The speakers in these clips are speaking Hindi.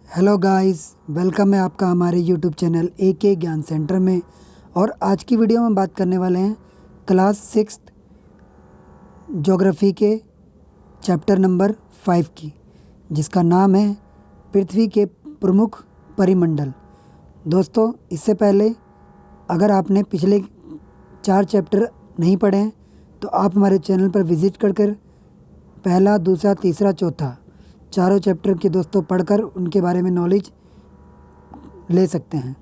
हेलो गाइस, वेलकम है आपका हमारे यूट्यूब चैनल AK ज्ञान सेंटर में। और आज की वीडियो में हम बात करने वाले हैं क्लास 6 ज्योग्राफी के चैप्टर नंबर 5 की, जिसका नाम है पृथ्वी के प्रमुख परिमंडल। दोस्तों, इससे पहले अगर आपने पिछले 4 चैप्टर नहीं पढ़े हैं तो आप हमारे चैनल पर विज़िट कर पहला, दूसरा, तीसरा, चौथा चारों चैप्टर के दोस्तों पढ़कर उनके बारे में नॉलेज ले सकते हैं।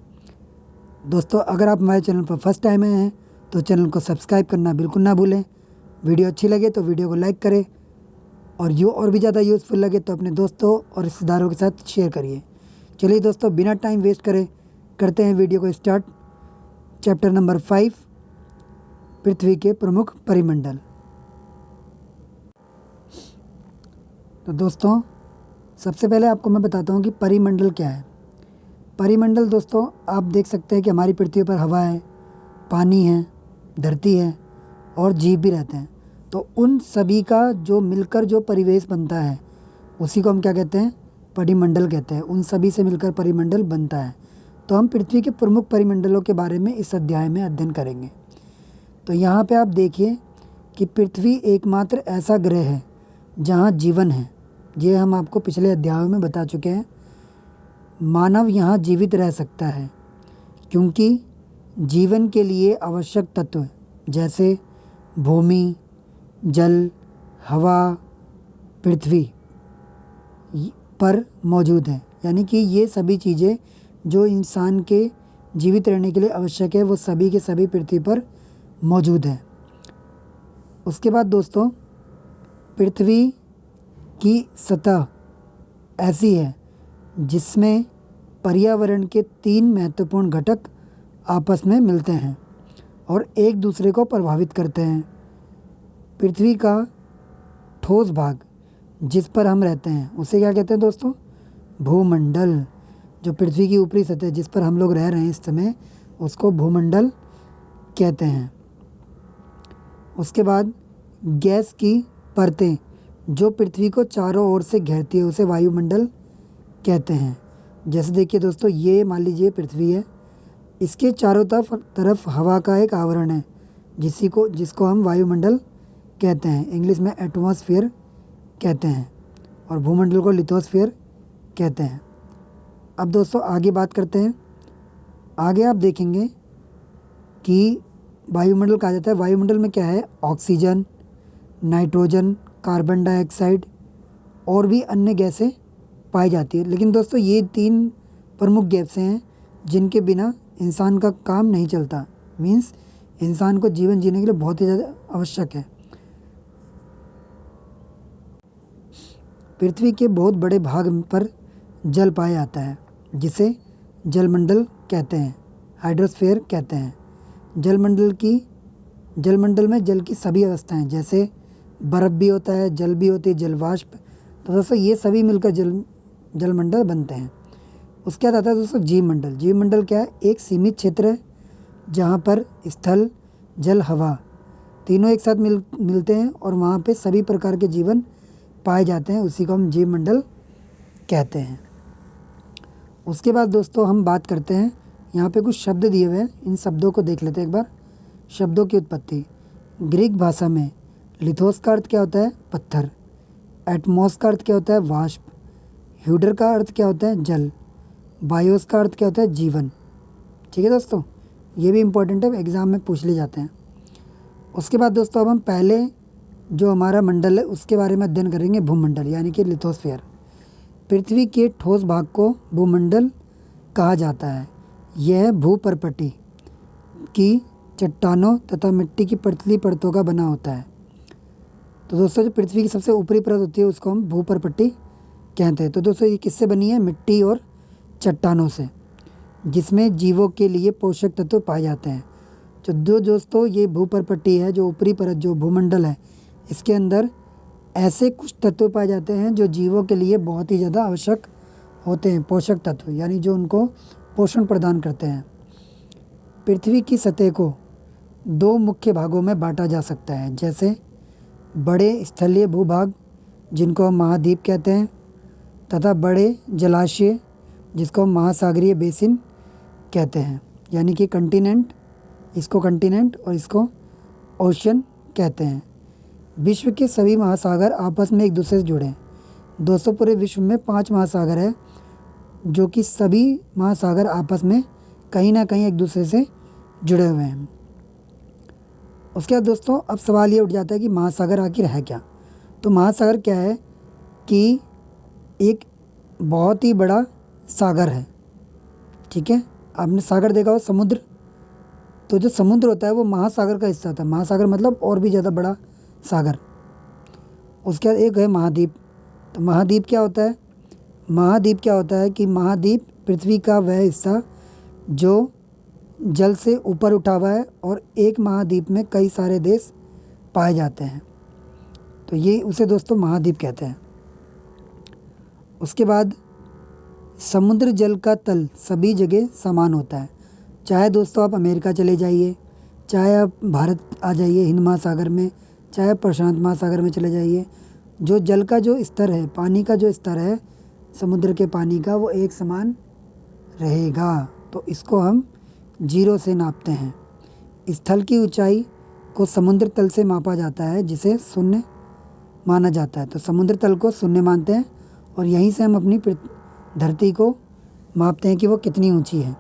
दोस्तों, अगर आप हमारे चैनल पर फर्स्ट टाइम आए हैं तो चैनल को सब्सक्राइब करना बिल्कुल ना भूलें। वीडियो अच्छी लगे तो वीडियो को लाइक करें और भी ज़्यादा यूज़फुल लगे तो अपने दोस्तों और रिश्तेदारों के साथ शेयर करिए। चलिए दोस्तों, बिना टाइम वेस्ट करे करते हैं वीडियो को स्टार्ट। चैप्टर नंबर 5, पृथ्वी के प्रमुख परिमंडल। तो दोस्तों, सबसे पहले आपको मैं बताता हूँ कि परिमंडल क्या है। परिमंडल दोस्तों, आप देख सकते हैं कि हमारी पृथ्वी पर हवा है, पानी है, धरती है और जीव भी रहते हैं। तो उन सभी का जो मिलकर जो परिवेश बनता है उसी को हम क्या कहते हैं? परिमंडल कहते हैं। उन सभी से मिलकर परिमंडल बनता है। तो हम पृथ्वी के प्रमुख परिमंडलों के बारे में इस अध्याय में अध्ययन करेंगे। तो यहाँ पे आप देखिए कि पृथ्वी एकमात्र ऐसा ग्रह है जहाँ जीवन है। ये हम आपको पिछले अध्यायों में बता चुके हैं। मानव यहाँ जीवित रह सकता है क्योंकि जीवन के लिए आवश्यक तत्व जैसे भूमि, जल, हवा, पृथ्वी पर मौजूद है। यानी कि ये सभी चीज़ें जो इंसान के जीवित रहने के लिए आवश्यक है वो सभी के सभी पृथ्वी पर मौजूद है। उसके बाद दोस्तों, पृथ्वी की सतह ऐसी है जिसमें पर्यावरण के 3 महत्वपूर्ण घटक आपस में मिलते हैं और एक दूसरे को प्रभावित करते हैं। पृथ्वी का ठोस भाग जिस पर हम रहते हैं उसे क्या कहते हैं दोस्तों? भूमंडल। जो पृथ्वी की ऊपरी सतह जिस पर हम लोग रह रहे हैं इस समय, उसको भूमंडल कहते हैं। उसके बाद गैस की परतें जो पृथ्वी को चारों ओर से घेरती है उसे वायुमंडल कहते हैं। जैसे देखिए दोस्तों, ये मान लीजिए पृथ्वी है, इसके चारों तरफ हवा का एक आवरण है जिसको हम वायुमंडल कहते हैं। इंग्लिश में एटमॉस्फेयर कहते हैं और भूमंडल को लिथोस्फीयर कहते हैं। अब दोस्तों आगे बात करते हैं। आगे आप देखेंगे कि वायुमंडल कहा जाता है। वायुमंडल में क्या है? ऑक्सीजन, नाइट्रोजन, कार्बन डाइऑक्साइड और भी अन्य गैसें पाई जाती है। लेकिन दोस्तों, ये 3 प्रमुख गैसें हैं जिनके बिना इंसान का काम नहीं चलता। मीन्स इंसान को जीवन जीने के लिए बहुत ही ज़्यादा आवश्यक है। पृथ्वी के बहुत बड़े भाग पर जल पाया जाता है जिसे जलमंडल कहते हैं, हाइड्रोस्फीयर कहते हैं। जलमंडल में जल की सभी अवस्थाएं जैसे बर्फ़ भी होता है, जल भी होती है, जलवाष्प। तो दोस्तों ये सभी मिलकर जलमंडल बनते हैं। उसके बाद आता है दोस्तों जीवमंडल। जीवमंडल क्या है? एक सीमित क्षेत्र है जहाँ पर स्थल, जल, हवा तीनों एक साथ मिलते हैं और वहाँ पे सभी प्रकार के जीवन पाए जाते हैं। उसी को हम जीवमंडल कहते हैं। उसके बाद दोस्तों हम बात करते हैं, यहाँ पे कुछ शब्द दिए हुए हैं, इन शब्दों को देख लेते हैं एक बार। शब्दों की उत्पत्ति। ग्रीक भाषा में लिथोस का अर्थ क्या होता है? पत्थर। एटमॉस का अर्थ क्या होता है? वाष्प। ह्यूडर का अर्थ क्या होता है? जल। बायोस का अर्थ क्या होता है? जीवन। ठीक है दोस्तों, ये भी इम्पोर्टेंट है, एग्ज़ाम में पूछ ले जाते हैं। उसके बाद दोस्तों अब हम पहले जो हमारा मंडल है उसके बारे में अध्ययन करेंगे, भूमंडल यानी कि लिथोस्फीयर। पृथ्वी के ठोस भाग को भूमंडल कहा जाता है। यह भूपर्पटी की चट्टानों तथा मिट्टी की पतली परतों का बना होता है। तो दोस्तों, जो पृथ्वी की सबसे ऊपरी परत होती है उसको हम भूपर्पटी कहते हैं। तो दोस्तों ये किससे बनी है? मिट्टी और चट्टानों से, जिसमें जीवों के लिए पोषक तत्व पाए जाते हैं। जो दोस्तों ये भूपर्पटी है, जो ऊपरी परत जो भूमंडल है, इसके अंदर ऐसे कुछ तत्व पाए जाते हैं जो जीवों के लिए बहुत ही ज़्यादा आवश्यक होते हैं। पोषक तत्व यानी जो उनको पोषण प्रदान करते हैं। पृथ्वी की सतह को 2 मुख्य भागों में बांटा जा सकता है, जैसे बड़े स्थलीय भूभाग जिनको हम महाद्वीप कहते हैं, तथा बड़े जलाशय जिसको हम महासागरीय बेसिन कहते हैं, यानी कि कंटिनेंट, इसको कंटिनेंट और इसको ओशन कहते हैं। विश्व के सभी महासागर आपस में एक दूसरे से जुड़े हैं। दोस्तों पूरे विश्व में 5 महासागर है, जो कि सभी महासागर आपस में कहीं ना कहीं एक दूसरे से जुड़े हुए हैं। उसके बाद दोस्तों अब सवाल ये उठ जाता है कि महासागर आखिर है क्या। तो महासागर क्या है कि एक बहुत ही बड़ा सागर है, ठीक है। आपने सागर देखा हो, समुद्र, तो जो समुद्र होता है वो महासागर का हिस्सा होता है। महासागर मतलब और भी ज़्यादा बड़ा सागर। उसके बाद एक है महाद्वीप। तो महाद्वीप क्या होता है? महाद्वीप क्या होता है कि महाद्वीप पृथ्वी का वह हिस्सा जो जल से ऊपर उठा हुआ है और एक महाद्वीप में कई सारे देश पाए जाते हैं, तो ये उसे दोस्तों महाद्वीप कहते हैं। उसके बाद समुद्र जल का तल सभी जगह समान होता है। चाहे दोस्तों आप अमेरिका चले जाइए, चाहे आप भारत आ जाइए हिंद महासागर में, चाहे प्रशांत महासागर में चले जाइए, जो जल का जो स्तर है, पानी का जो स्तर है समुद्र के पानी का, वो एक समान रहेगा। तो इसको हम 0 से नापते हैं। स्थल की ऊंचाई को समुद्र तल से मापा जाता है, जिसे 0 माना जाता है। तो समुद्र तल को 0 मानते हैं और यहीं से हम अपनी धरती को मापते हैं कि वो कितनी ऊंची है,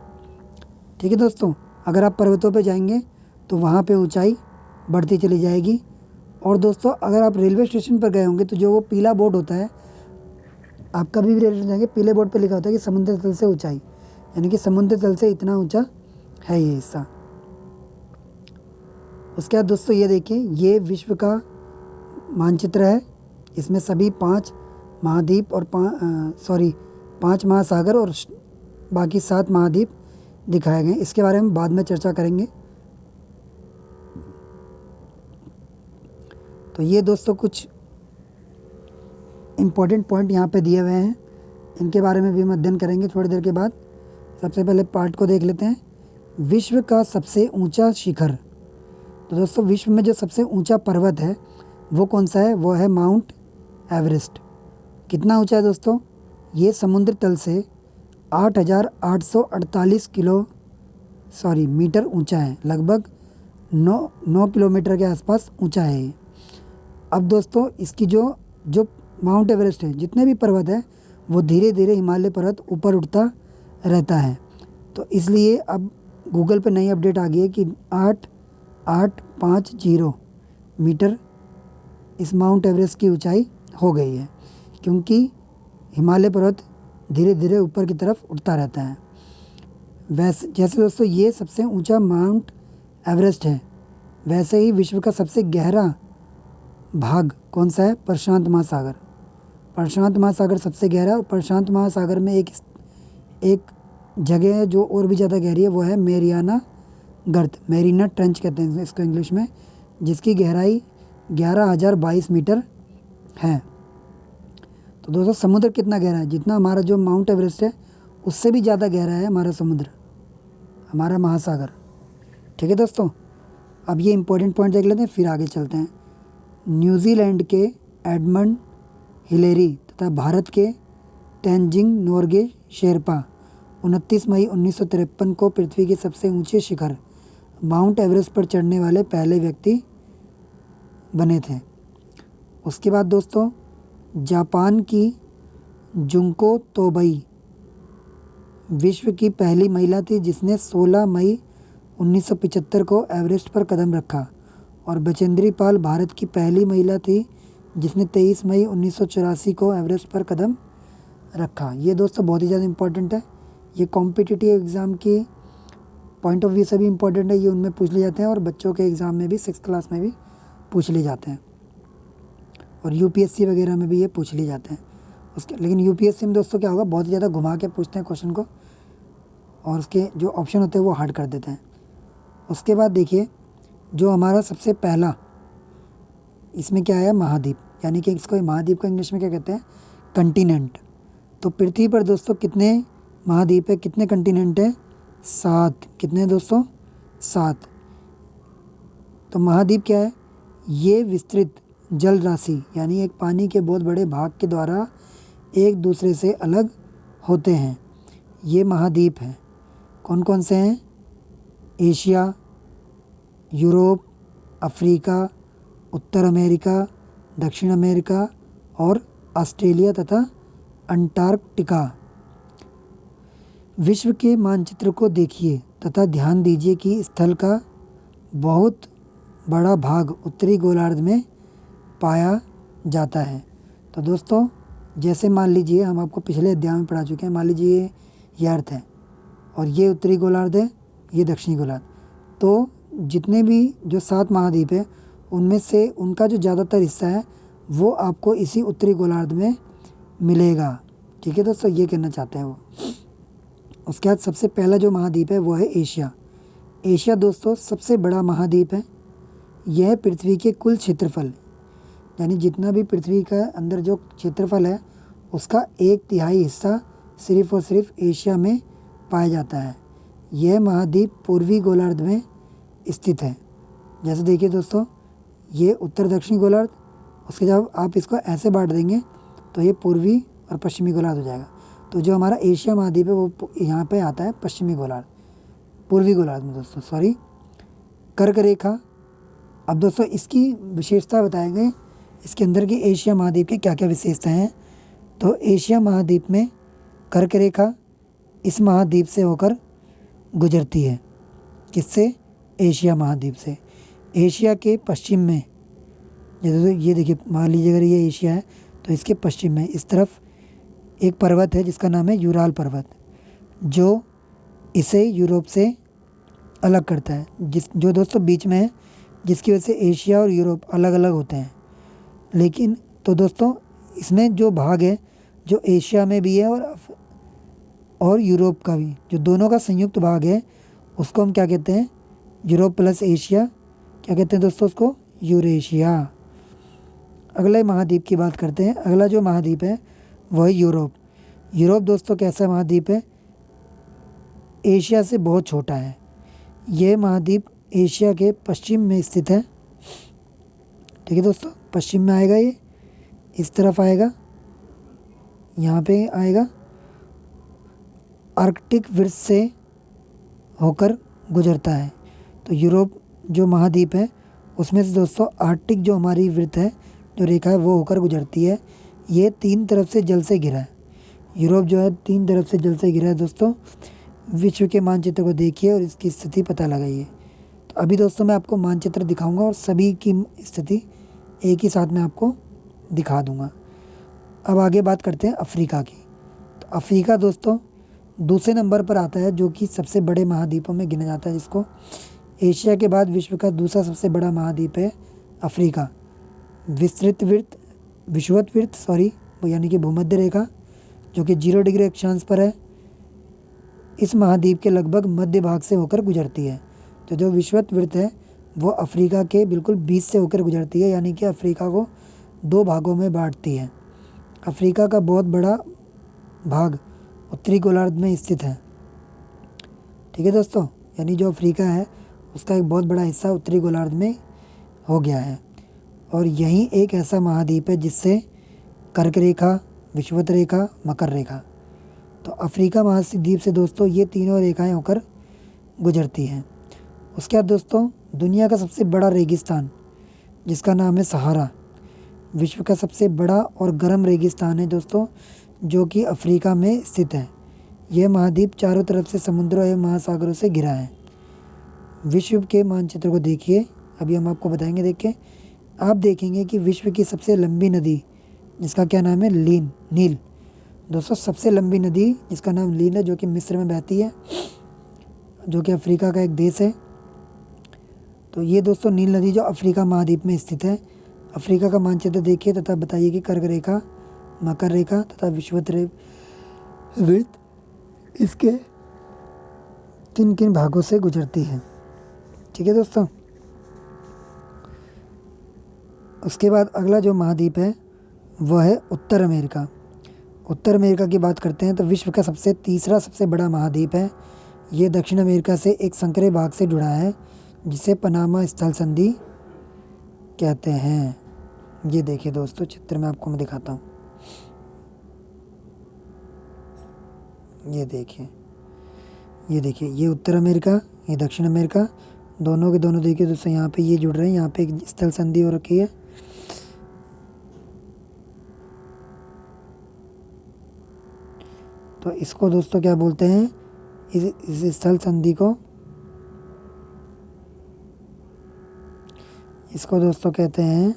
ठीक है दोस्तों। अगर आप पर्वतों पे जाएंगे तो वहाँ पे ऊंचाई बढ़ती चली जाएगी। और दोस्तों अगर आप रेलवे स्टेशन पर गए होंगे तो जो वो पीला बोर्ड होता है, आप कभी भी रेलवे स्टेशन जाएंगे, पीले बोर्ड पे लिखा होता है कि समुद्र तल से ऊंचाई, यानी कि समुद्र तल से इतना ऊंचा है ये हिस्सा। उसके बाद दोस्तों ये देखिए, ये विश्व का मानचित्र है। इसमें सभी 5 महाद्वीप और 5 महासागर और बाकी 7 महाद्वीप दिखाए गए। इसके बारे में बाद में चर्चा करेंगे। तो ये दोस्तों कुछ इम्पोर्टेंट पॉइंट यहाँ पे दिए हुए हैं, इनके बारे में भी हम अध्ययन करेंगे थोड़ी देर के बाद। सबसे पहले पार्ट को देख लेते हैं, विश्व का सबसे ऊंचा शिखर। तो दोस्तों विश्व में जो सबसे ऊंचा पर्वत है वो कौन सा है? वो है माउंट एवरेस्ट। कितना ऊंचा है दोस्तों? ये समुद्र तल से 8,848 मीटर ऊंचा है, लगभग 9 किलोमीटर के आसपास ऊंचा है ये। अब दोस्तों इसकी जो माउंट एवरेस्ट है, जितने भी पर्वत है वो धीरे धीरे हिमालय पर्वत ऊपर उठता रहता है। तो इसलिए अब गूगल पे नई अपडेट आ गई है कि 8,850 मीटर इस माउंट एवरेस्ट की ऊंचाई हो गई है, क्योंकि हिमालय पर्वत धीरे धीरे ऊपर की तरफ उठता रहता है। वैसे जैसे दोस्तों ये सबसे ऊंचा माउंट एवरेस्ट है, वैसे ही विश्व का सबसे गहरा भाग कौन सा है? प्रशांत महासागर। प्रशांत महासागर सबसे गहरा है और प्रशांत महासागर में एक जगह है जो और भी ज़्यादा गहरी है, वो है मेरियाना गर्त, मेरीना ट्रेंच कहते हैं इसको इंग्लिश में, जिसकी गहराई 11,022 मीटर है। तो दोस्तों समुद्र कितना गहरा है? जितना हमारा जो माउंट एवरेस्ट है उससे भी ज़्यादा गहरा है हमारा समुद्र, हमारा महासागर, ठीक है दोस्तों। अब ये इंपॉर्टेंट पॉइंट देख लेते हैं, फिर आगे चलते हैं। न्यूजीलैंड के एडमंड हिलेरी तथा भारत के तेंजिंग नोर्गे शेरपा 29 मई 1953 को पृथ्वी के सबसे ऊंचे शिखर माउंट एवरेस्ट पर चढ़ने वाले पहले व्यक्ति बने थे। उसके बाद दोस्तों जापान की जुंको तोबई विश्व की पहली महिला थी जिसने 16 मई 1975 को एवरेस्ट पर कदम रखा, और बचेंद्री पाल भारत की पहली महिला थी जिसने 23 मई 1984 को एवरेस्ट पर कदम रखा। ये दोस्तों बहुत ही ज़्यादा इम्पोर्टेंट है, ये कॉम्पिटिटिव एग्ज़ाम की पॉइंट ऑफ व्यू से भी इम्पोर्टेंट है, ये उनमें पूछ लिए जाते हैं और बच्चों के एग्ज़ाम में भी 6th क्लास में भी पूछ लिए जाते हैं, और यूपीएससी वगैरह में भी ये पूछ लिए जाते हैं। लेकिन यूपीएससी में दोस्तों क्या होगा, बहुत ही ज़्यादा घुमा के पूछते हैं क्वेश्चन को, और उसके जो ऑप्शन होते हैं वो हार्ड कर देते हैं। उसके बाद देखिए जो हमारा सबसे पहला इसमें क्या है, महाद्वीप, यानी कि इसको महाद्वीप को इंग्लिश में क्या कहते हैं? कंटिनेंट। तो पृथ्वी पर दोस्तों कितने महाद्वीप है, कितने कंटिनेंट है? 7। कितने हैं दोस्तों? 7। तो महाद्वीप क्या है? ये विस्तृत जल राशि, यानी एक पानी के बहुत बड़े भाग के द्वारा एक दूसरे से अलग होते हैं। ये महाद्वीप हैं। कौन कौन से हैं? एशिया, यूरोप, अफ्रीका, उत्तर अमेरिका, दक्षिण अमेरिका और ऑस्ट्रेलिया तथा अंटार्कटिका। विश्व के मानचित्र को देखिए तथा ध्यान दीजिए कि स्थल का बहुत बड़ा भाग उत्तरी गोलार्ध में पाया जाता है। तो दोस्तों, जैसे मान लीजिए हम आपको पिछले अध्याय में पढ़ा चुके हैं, मान लीजिए ये अर्थ है और ये उत्तरी गोलार्ध है, ये दक्षिणी गोलार्ध। तो जितने भी जो 7 महाद्वीप है उनमें से उनका जो ज़्यादातर हिस्सा है वो आपको इसी उत्तरी गोलार्ध में मिलेगा। ठीक है दोस्तों, ये कहना चाहते हैं वो। उसके बाद सबसे पहला जो महाद्वीप है वो है एशिया। एशिया दोस्तों सबसे बड़ा महाद्वीप है। यह पृथ्वी के कुल क्षेत्रफल, यानी जितना भी पृथ्वी का अंदर जो क्षेत्रफल है उसका 1/3 हिस्सा सिर्फ और सिर्फ एशिया में पाया जाता है। यह महाद्वीप पूर्वी गोलार्ध में स्थित है। जैसे देखिए दोस्तों, ये उत्तर दक्षिणी गोलार्ध, उसके जब आप इसको ऐसे बांट देंगे तो ये पूर्वी और पश्चिमी गोलार्ध हो जाएगा। तो जो हमारा एशिया महाद्वीप है वो यहाँ पे आता है पश्चिमी गोलार्ध, पूर्वी गोलार्ध में दोस्तों, सॉरी। कर्क रेखा। अब दोस्तों इसकी विशेषता बताएंगे, इसके अंदर की एशिया महाद्वीप की क्या क्या विशेषताएं हैं। तो एशिया महाद्वीप में कर्क रेखा इस महाद्वीप से होकर गुजरती है। किससे? एशिया महाद्वीप से। एशिया के पश्चिम में, जैसे ये देखिए, मान लीजिए अगर ये एशिया है तो इसके पश्चिम में इस तरफ एक पर्वत है जिसका नाम है यूराल पर्वत, जो इसे यूरोप से अलग करता है, जो दोस्तों बीच में है, जिसकी वजह से एशिया और यूरोप अलग अलग होते हैं। लेकिन तो दोस्तों इसमें जो भाग है जो एशिया में भी है और यूरोप का भी, जो दोनों का संयुक्त भाग है उसको हम क्या कहते हैं? Europe plus Asia. क्या कहते हैं दोस्तों उसको? यूरेशिया। अगले महाद्वीप की बात करते हैं। अगला जो महाद्वीप है वह है यूरोप। यूरोप दोस्तों कैसा महाद्वीप है? एशिया से बहुत छोटा है। यह महाद्वीप एशिया के पश्चिम में स्थित है। ठीक है दोस्तों, पश्चिम में आएगा, ये इस तरफ आएगा, यहाँ पे आएगा। आर्कटिक वृत्त से होकर गुजरता है। तो यूरोप जो महाद्वीप है उसमें से दोस्तों आर्कटिक जो हमारी वृत्त है, जो रेखा है, वो होकर गुजरती है। ये 3 तरफ से जल से घिरा है। यूरोप जो है 3 तरफ से जल से घिरा है दोस्तों। विश्व के मानचित्र को देखिए और इसकी स्थिति पता लगाइए। तो अभी दोस्तों मैं आपको मानचित्र दिखाऊंगा और सभी की स्थिति एक ही साथ में आपको दिखा दूंगा। अब आगे बात करते हैं अफ्रीका की। तो अफ्रीका दोस्तों दूसरे नंबर पर आता है, जो कि सबसे बड़े महाद्वीपों में गिना जाता है, जिसको एशिया के बाद विश्व का दूसरा सबसे बड़ा महाद्वीप है अफ्रीका। विषुवत वृत्त सॉरी यानी कि भूमध्य रेखा जो कि 0 डिग्री अक्षांश पर है, इस महाद्वीप के लगभग मध्य भाग से होकर गुजरती है। तो जो विषुवत वृत्त है वो अफ्रीका के बिल्कुल बीच से होकर गुजरती है, यानी कि अफ्रीका को 2 भागों में बांटती है। अफ्रीका का बहुत बड़ा भाग उत्तरी गोलार्ध में स्थित है। ठीक है दोस्तों, यानी जो अफ्रीका है उसका एक बहुत बड़ा हिस्सा उत्तरी गोलार्ध में हो गया है। और यही एक ऐसा महाद्वीप है जिससे कर्क रेखा, विषुवत रेखा, मकर रेखा, तो अफ्रीका महाद्वीप से दोस्तों ये तीनों रेखाएं होकर गुजरती हैं। उसके बाद दोस्तों दुनिया का सबसे बड़ा रेगिस्तान जिसका नाम है सहारा, विश्व का सबसे बड़ा और गर्म रेगिस्तान है दोस्तों, जो कि अफ्रीका में स्थित है। यह महाद्वीप चारों तरफ से समुद्रों एवं महासागरों से घिरा है। विश्व के मानचित्र को देखिए, अभी हम आपको बताएंगे। देखिए, आप देखेंगे कि विश्व की सबसे लंबी नदी जिसका क्या नाम है? नील। दोस्तों सबसे लंबी नदी जिसका नाम नील है, जो कि मिस्र में बहती है, जो कि अफ्रीका का एक देश है। तो ये दोस्तों नील नदी जो अफ्रीका महाद्वीप में स्थित है। अफ्रीका का मानचित्र देखिए तथा बताइए कि कर्क रेखा, मकर रेखा तथा विषुवत वृत्त इसके किन किन भागों से गुजरती है। ठीक है दोस्तों, उसके बाद अगला जो महाद्वीप है वह है उत्तर अमेरिका। उत्तर अमेरिका की बात करते हैं तो विश्व का तीसरा सबसे बड़ा महाद्वीप है। ये दक्षिण अमेरिका से एक संकरे भाग से जुड़ा है जिसे पनामा स्थल संधि कहते हैं। ये देखिए दोस्तों, चित्र में आपको मैं दिखाता हूँ। ये देखिए ये उत्तर अमेरिका, ये दक्षिण अमेरिका, दोनों के दोनों देखिए दोस्तों यहाँ पे ये जुड़ रहे हैं, यहाँ पे एक स्थल संधि हो रखी है। तो इसको दोस्तों क्या बोलते हैं, इस स्थल संधि को, इसको दोस्तों कहते हैं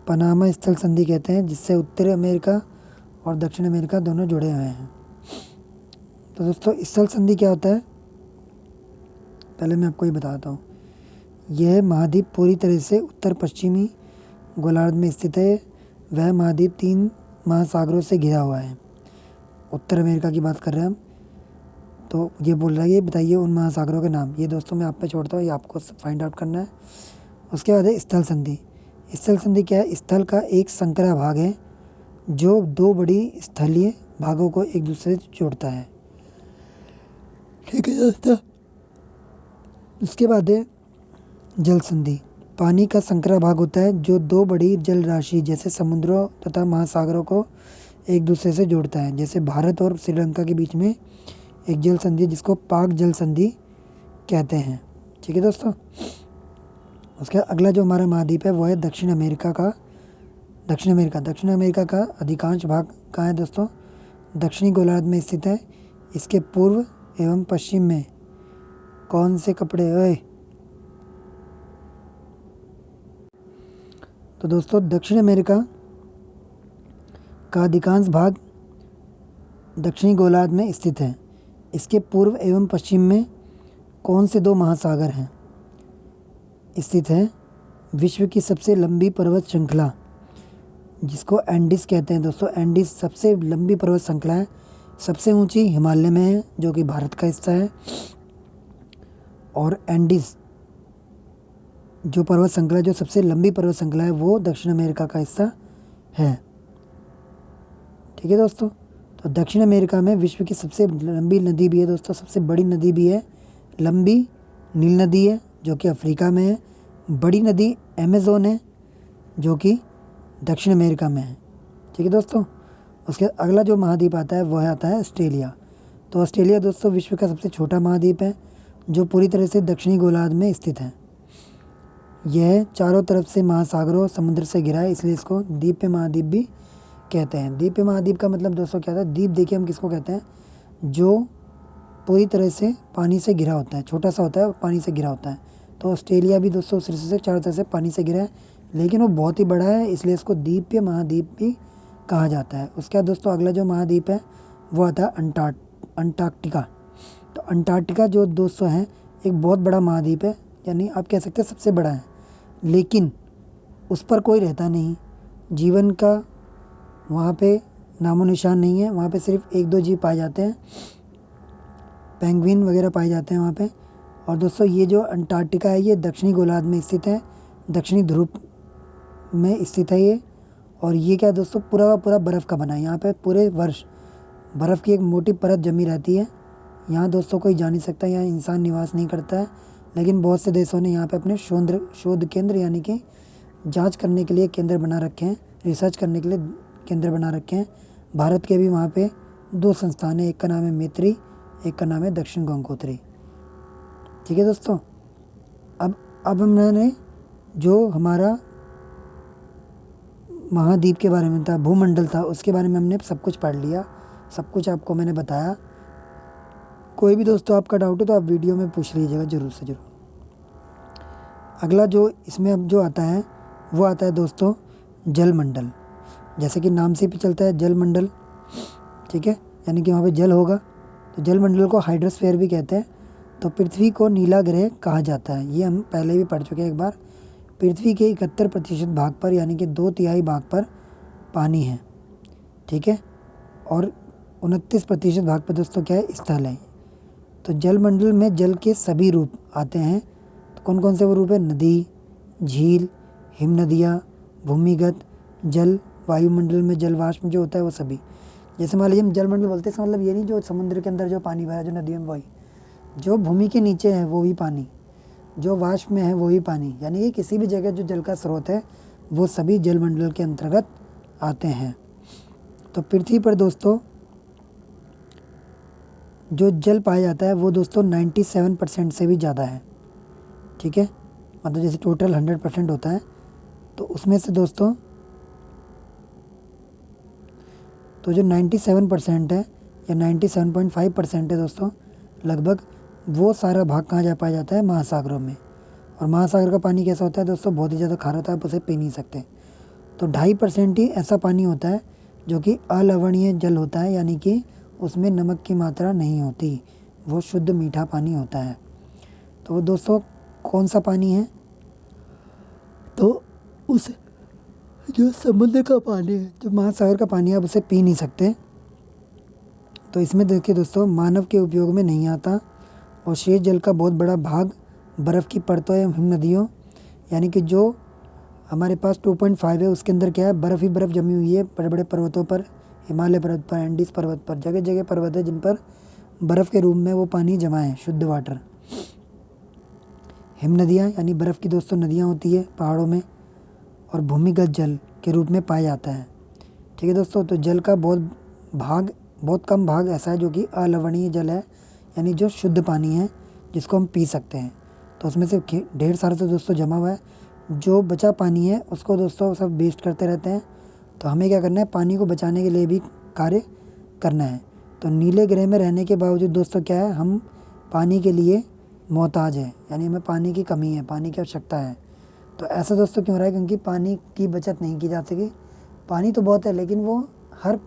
पनामा स्थल संधि कहते हैं, जिससे उत्तरी अमेरिका और दक्षिण अमेरिका दोनों जुड़े हुए हैं। तो दोस्तों स्थल संधि क्या होता है, पहले मैं आपको ये बताता हूँ। यह महाद्वीप पूरी तरह से उत्तर पश्चिमी गोलार्ध में स्थित है। वह महाद्वीप 3 महासागरों से घिरा हुआ है। उत्तर अमेरिका की बात कर रहे हैं हम। तो ये बोल रहा है, ये बताइए उन महासागरों के नाम। ये दोस्तों मैं आप पे छोड़ता हूँ, ये आपको फाइंड आउट करना है। उसके बाद है स्थल संधि। स्थल संधि क्या है, स्थल का एक संकरा भाग है जो 2 बड़ी स्थलीय भागों को एक दूसरे से जोड़ता है। ठीक है दोस्तों। उसके बाद है जल संधि। पानी का संकरा भाग होता है जो 2 बड़ी जल राशि जैसे समुद्रों तथा महासागरों को एक दूसरे से जोड़ता है। जैसे भारत और श्रीलंका के बीच में एक जल संधि जिसको पाक जल संधि कहते हैं। ठीक है दोस्तों। उसके अगला जो हमारा महाद्वीप है वो है दक्षिण अमेरिका का। दक्षिण अमेरिका का अधिकांश भाग कहाँ है दोस्तों, दक्षिणी गोलार्ध में स्थित है। इसके पूर्व एवं पश्चिम में कौन से कपड़े ओए। तो दोस्तों दक्षिण अमेरिका का अधिकांश भाग दक्षिणी गोलार्ध में स्थित है। इसके पूर्व एवं पश्चिम में कौन से 2 महासागर हैं स्थित है। विश्व की सबसे लंबी पर्वत श्रृंखला जिसको एंडीज कहते हैं दोस्तों, एंडीज सबसे लंबी पर्वत श्रृंखला है। सबसे ऊंची हिमालय में है जो कि भारत का हिस्सा है, और एंडीज जो पर्वत श्रृंखला, जो सबसे लंबी पर्वत श्रृंखला है, वो दक्षिण अमेरिका का हिस्सा है। ठीक है दोस्तों। तो दक्षिण अमेरिका में विश्व की सबसे लंबी नदी भी है दोस्तों, सबसे बड़ी नदी भी है। लंबी नील नदी है जो कि अफ्रीका में है। बड़ी नदी अमेज़न है जो कि दक्षिण अमेरिका में है। ठीक है दोस्तों। उसके अगला जो महाद्वीप आता है वह आता है ऑस्ट्रेलिया। तो ऑस्ट्रेलिया दोस्तों विश्व का सबसे छोटा महाद्वीप है जो पूरी तरह से दक्षिणी गोलार्ध में स्थित है। यह चारों तरफ से महासागरों समुद्र से घिरा है, इसलिए इसको द्वीप महाद्वीप भी कहते हैं। द्वीप महाद्वीप का मतलब दोस्तों क्या था, द्वीप देखिए हम किसको कहते हैं, जो पूरी तरह से पानी से घिरा होता है, छोटा सा होता है और पानी से घिरा होता है। तो ऑस्ट्रेलिया भी दोस्तों सिर से चारों तरफ से पानी से घिरा है, लेकिन वो बहुत ही बड़ा है, इसलिए इसको द्वीप महाद्वीप भी कहा जाता है। उसके बाद दोस्तों अगला जो महाद्वीप है वो आता है अंटार्कटिका। तो अंटार्कटिका जो दोस्तों है एक बहुत बड़ा महाद्वीप है, यानी आप कह सकते हैं सबसे बड़ा है, लेकिन उस पर कोई रहता नहीं। जीवन का वहाँ पे नामो निशान नहीं है। वहाँ पे सिर्फ 1-2 जीव पाए जाते हैं, पेंगुइन वगैरह पाए जाते हैं वहाँ पे। और दोस्तों ये जो अंटार्कटिका है ये दक्षिणी गोलार्ध में स्थित है, दक्षिणी ध्रुव में स्थित है ये। और ये क्या दोस्तों पूरा का पूरा बर्फ़ का बना है। यहाँ पे पूरे वर्ष बर्फ़ की एक मोटी परत जमी रहती है। यहाँ दोस्तों कोई जा नहीं सकता, यहाँ इंसान निवास नहीं करता है, लेकिन बहुत से देशों ने यहाँ पे अपने शोध केंद्र यानी कि जांच करने के लिए केंद्र बना रखे हैं, रिसर्च करने के लिए केंद्र बना रखे हैं। भारत के भी वहाँ पे 2 संस्थान हैं, एक का नाम है मैत्री, एक का नाम है दक्षिण गंगोत्री। ठीक है दोस्तों। अब हमने जो हमारा महाद्वीप के बारे में था, भूमंडल था, उसके बारे में हमने सब कुछ पढ़ लिया, सब कुछ आपको मैंने बताया। कोई भी दोस्तों आपका डाउट है तो आप वीडियो में पूछ लीजिएगा ज़रूर से ज़रूर। अगला जो इसमें अब जो आता है वो आता है दोस्तों जलमंडल। जैसे कि नाम से भी चलता है जलमंडल, ठीक है, यानी कि वहाँ पे जल होगा। तो जलमंडल को हाइड्रोस्फीयर भी कहते हैं। तो पृथ्वी को नीला ग्रह कहा जाता है, ये हम पहले भी पढ़ चुके हैं एक बार। पृथ्वी के 71% भाग पर यानी कि 2/3 भाग पर पानी है, ठीक है, और 29% भाग पर दोस्तों क्या है, स्थल है। तो जलमंडल में जल के सभी रूप आते हैं। तो कौन कौन से वो रूप है, नदी, झील, हिम नदियाँ, भूमिगत जल, वायुमंडल में जल वाष्प जो होता है वो सभी। जैसे मान लीजिए हम जलमंडल बोलते हैं, इसका मतलब ये नहीं जो समुद्र के अंदर जो पानी बह रहा है, जो नदियों में वही, जो भूमि के नीचे है वो भी पानी, जो वाष्प में है वो भी पानी, यानी कि किसी भी जगह जो जल का स्रोत है वो सभी जलमंडल के अंतर्गत आते हैं। तो पृथ्वी पर दोस्तों जो जल पाया जाता है वो दोस्तों 97% से भी ज़्यादा है। ठीक है, मतलब जैसे टोटल 100% होता है तो उसमें से दोस्तों तो जो 97% है या 97.5% है दोस्तों लगभग, वो सारा भाग कहाँ जा पाया जाता है, महासागरों में। और महासागर का पानी कैसा होता है दोस्तों, बहुत ही ज़्यादा खारा होता है, आप उसे पी नहीं सकते। तो 2.5% ही ऐसा पानी होता है जो कि अलवणीय जल होता है, यानी कि उसमें नमक की मात्रा नहीं होती, वो शुद्ध मीठा पानी होता है। तो वो दोस्तों कौन सा पानी है, तो उस जो समुद्र का पानी है, जो महासागर का पानी है, आप उसे पी नहीं सकते। तो इसमें देखिए दोस्तों मानव के उपयोग में नहीं आता। और शेष जल का बहुत बड़ा भाग बर्फ़ की परतों एवं हिम नदियों, यानी कि जो हमारे पास 2.5 है उसके अंदर क्या है, बर्फ़ ही बर्फ़ जमी हुई है बड़े बड़े पर्वतों पर, हिमालय पर्वत पर, एंडीज पर्वत पर, जगह जगह पर्वत है जिन पर बर्फ़ के रूप में वो पानी जमा है, शुद्ध वाटर। हिम नदियाँ यानी बर्फ़ की दोस्तों नदियाँ होती है पहाड़ों में, और भूमिगत जल के रूप में पाया जाता है। ठीक है दोस्तों, तो जल का बहुत कम भाग ऐसा है जो कि अलवणीय जल है, यानी जो शुद्ध पानी है जिसको हम पी सकते हैं। तो उसमें से ढेर सारा तो दोस्तों जमा हुआ है, जो बचा पानी है उसको दोस्तों सब वेस्ट करते रहते हैं। तो हमें क्या करना है, पानी को बचाने के लिए भी कार्य करना है। तो नीले ग्रह में रहने के बावजूद दोस्तों क्या है, हम पानी के लिए मोहताज हैं, यानी हमें पानी की कमी है, पानी की आवश्यकता है। तो ऐसा दोस्तों क्यों हो रहा है, क्योंकि पानी की बचत नहीं की जा सकी। पानी तो बहुत है लेकिन वो हर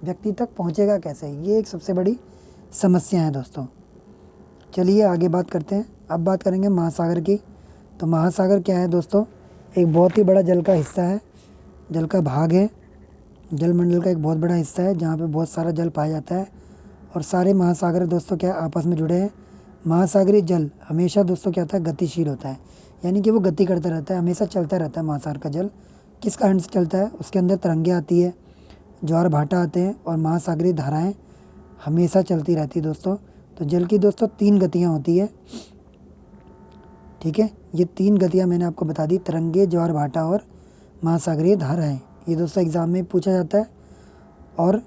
व्यक्ति तक पहुंचेगा कैसे, ये एक सबसे बड़ी समस्या है दोस्तों। चलिए आगे बात करते हैं। अब बात करेंगे महासागर की। तो महासागर क्या है दोस्तों, एक बहुत ही बड़ा जल का हिस्सा है, जल का भाग है, जलमंडल का एक बहुत बड़ा हिस्सा है जहाँ पे बहुत सारा जल पाया जाता है। और सारे महासागर दोस्तों क्या आपस में जुड़े हैं। महासागरीय जल हमेशा दोस्तों क्या होता है, गतिशील होता है, यानी कि वो गति करता रहता है, हमेशा चलता रहता है। महासागर का जल किस कारण से चलता है, उसके अंदर तरंगे आती है, ज्वार भाटा आते हैं, और महासागरीय धाराएं हमेशा चलती रहती है दोस्तों। तो जल की दोस्तों 3 गतियाँ होती है। ठीक है, ये 3 गतियाँ मैंने आपको बता दी, तरंगे, ज्वार भाटा और महासागरीय धाराएं। ये दोस्तों एग्ज़ाम में पूछा जाता है। और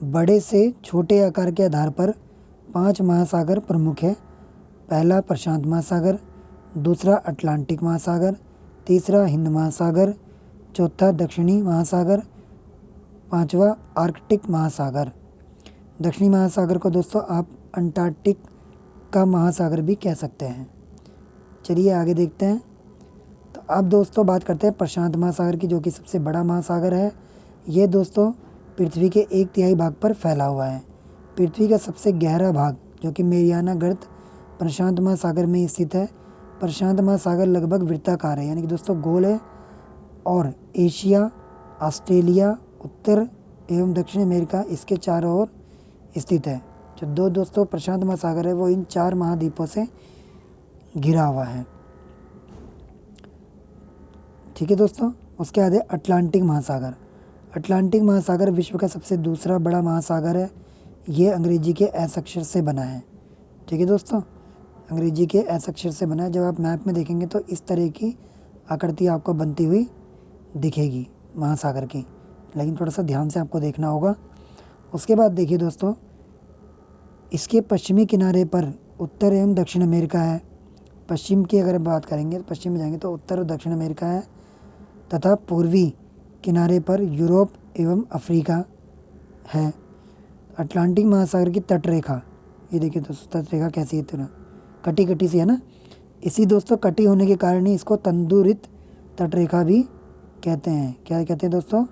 बड़े से छोटे आकार के आधार पर 5 महासागर प्रमुख है। पहला प्रशांत महासागर, दूसरा अटलांटिक महासागर, तीसरा हिंद महासागर, चौथा दक्षिणी महासागर, पांचवा आर्कटिक महासागर। दक्षिणी महासागर को दोस्तों आप अंटार्कटिक का महासागर भी कह सकते हैं। चलिए आगे देखते हैं। तो अब दोस्तों बात करते हैं प्रशांत महासागर की, जो कि सबसे बड़ा महासागर है। ये दोस्तों पृथ्वी के 1/3 भाग पर फैला हुआ है। पृथ्वी का सबसे गहरा भाग जो कि मेरियाना गर्त प्रशांत महासागर में स्थित है। प्रशांत महासागर लगभग वृत्ताकार है, यानी कि दोस्तों गोल है, और एशिया, ऑस्ट्रेलिया, उत्तर एवं दक्षिण अमेरिका इसके चारों ओर स्थित है। जो दोस्तों प्रशांत महासागर है वो इन 4 महाद्वीपों से घिरा हुआ है। ठीक है दोस्तों, उसके बाद है अटलांटिक महासागर। अटलांटिक महासागर विश्व का सबसे दूसरा बड़ा महासागर है। ये अंग्रेजी के एस अक्षर से बना है। ठीक है दोस्तों, अंग्रेजी के एस अक्षर से बना है। जब आप मैप में देखेंगे तो इस तरह की आकृति आपको बनती हुई दिखेगी महासागर की, लेकिन थोड़ा सा ध्यान से आपको देखना होगा। उसके बाद देखिए दोस्तों, इसके पश्चिमी किनारे पर उत्तर एवं दक्षिण अमेरिका है। पश्चिम की अगर बात करेंगे, पश्चिम में जाएंगे तो उत्तर और दक्षिण अमेरिका है, तथा पूर्वी किनारे पर यूरोप एवं अफ्रीका है। अटलांटिक महासागर की तटरेखा, ये देखिए दोस्तों तटरेखा कैसी है, तुरंत कटी कटी सी है ना। इसी दोस्तों कटी होने के कारण ही इसको तंदुरित तटरेखा भी कहते हैं। क्या कहते हैं दोस्तों,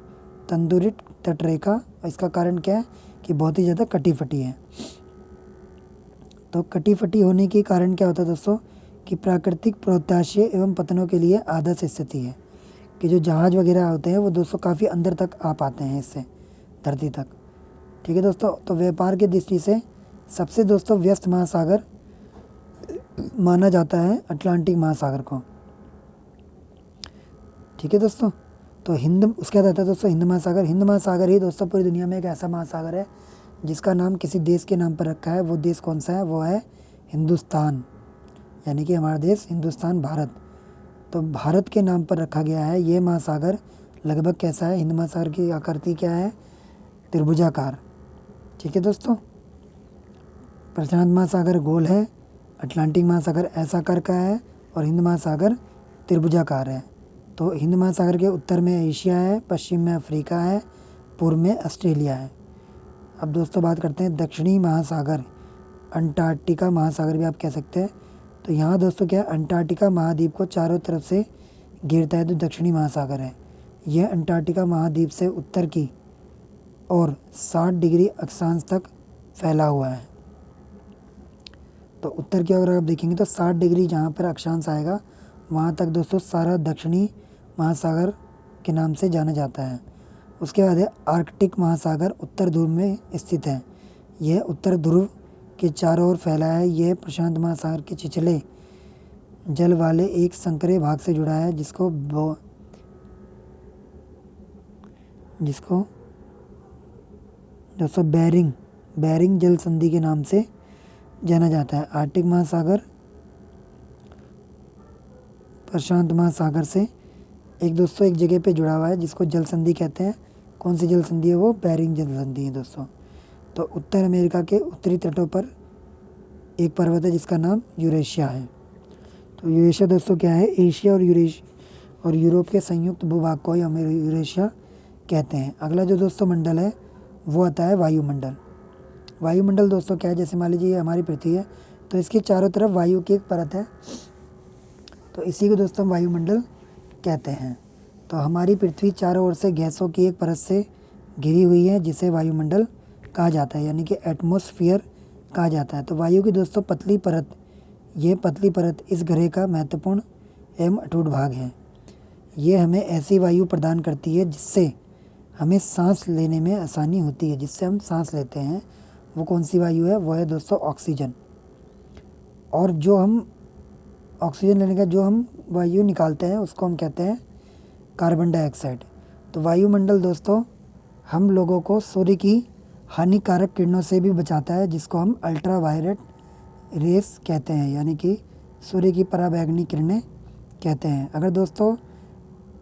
तंदुरित तटरेखा। इसका कारण क्या है कि बहुत ही ज़्यादा कटी फटी है। तो कटी फटी होने के कारण क्या होता है दोस्तों, कि प्राकृतिक प्रत्याशय एवं पतनों के लिए आदर्श स्थिति है, कि जो जहाज़ वगैरह होते हैं वो दोस्तों काफ़ी अंदर तक आ पाते हैं इससे, धरती तक। ठीक है दोस्तों, तो व्यापार की दृष्टि से सबसे दोस्तों व्यस्त महासागर माना जाता है अटलांटिक महासागर को। ठीक है दोस्तों, तो उसके बाद आता है दोस्तों हिंद महासागर। हिंद महासागर ही दोस्तों पूरी दुनिया में एक ऐसा महासागर है जिसका नाम किसी देश के नाम पर रखा है। वो देश कौन सा है, वो है हिंदुस्तान, यानी कि हमारा देश हिंदुस्तान, भारत। तो भारत के नाम पर रखा गया है ये महासागर। लगभग कैसा है, हिंद महासागर की आकृति क्या है, त्रिभुजाकार। ठीक है दोस्तों, प्रशांत महासागर गोल है, अटलांटिक महासागर ऐसा आकार का है और हिंद महासागर त्रिभुजाकार है। तो हिंद महासागर के उत्तर में एशिया है, पश्चिम में अफ्रीका है, पूर्व में ऑस्ट्रेलिया है। अब दोस्तों बात करते हैं दक्षिणी महासागर, अंटार्कटिका महासागर भी आप कह सकते हैं। तो यहाँ दोस्तों क्या है, अंटार्कटिका महाद्वीप को चारों तरफ से घेरता है, तो दक्षिणी महासागर है। यह अंटार्कटिका महाद्वीप से उत्तर की और 60 डिग्री अक्षांश तक फैला हुआ है। तो उत्तर की अगर आप देखेंगे तो 60 डिग्री जहाँ पर अक्षांश आएगा वहाँ तक दोस्तों सारा दक्षिणी महासागर के नाम से जाना जाता है। उसके बाद है आर्कटिक महासागर, उत्तर ध्रुव में स्थित है। यह उत्तर ध्रुव के चारों ओर फैला है। यह प्रशांत महासागर के छिछले जल वाले एक संकरे भाग से जुड़ा है, जिसको दोस्तों बेरिंग जल संधि के नाम से जाना जाता है। आर्कटिक महासागर प्रशांत महासागर से एक जगह पे जुड़ा हुआ है, जिसको जल संधि कहते हैं। कौन सी जल संधि है वो? बेरिंग जल संधि है दोस्तों। तो उत्तर अमेरिका के उत्तरी तटों पर एक पर्वत है जिसका नाम यूरेशिया है। तो यूरेशिया दोस्तों क्या है, एशिया और यूरोप के संयुक्त भूभाग को ही हम यूरेशिया कहते हैं। अगला जो दोस्तों मंडल है वो आता है वायुमंडल। वायुमंडल दोस्तों क्या है, जैसे मान लीजिए हमारी पृथ्वी है तो इसके चारों तरफ वायु की एक परत है, तो इसी को दोस्तों वायुमंडल कहते हैं। तो हमारी पृथ्वी चारों ओर से गैसों की एक परत से घिरी हुई है, जिसे वायुमंडल कहा जाता है, यानी कि एटमॉस्फेयर कहा जाता है। तो वायु की दोस्तों पतली परत इस ग्रह का महत्वपूर्ण एवं अटूट भाग है। ये हमें ऐसी वायु प्रदान करती है जिससे हमें सांस लेने में आसानी होती है, जिससे हम सांस लेते हैं। वो कौन सी वायु है? वो है दोस्तों ऑक्सीजन। और जो हम ऑक्सीजन लेने का जो हम वायु निकालते हैं उसको हम कहते हैं कार्बन डाइऑक्साइड। तो वायुमंडल दोस्तों हम लोगों को सूर्य की हानिकारक किरणों से भी बचाता है, जिसको हम अल्ट्रावायलेट रेस कहते हैं, यानी कि सूर्य की पराबैंगनी किरणें कहते हैं। अगर दोस्तों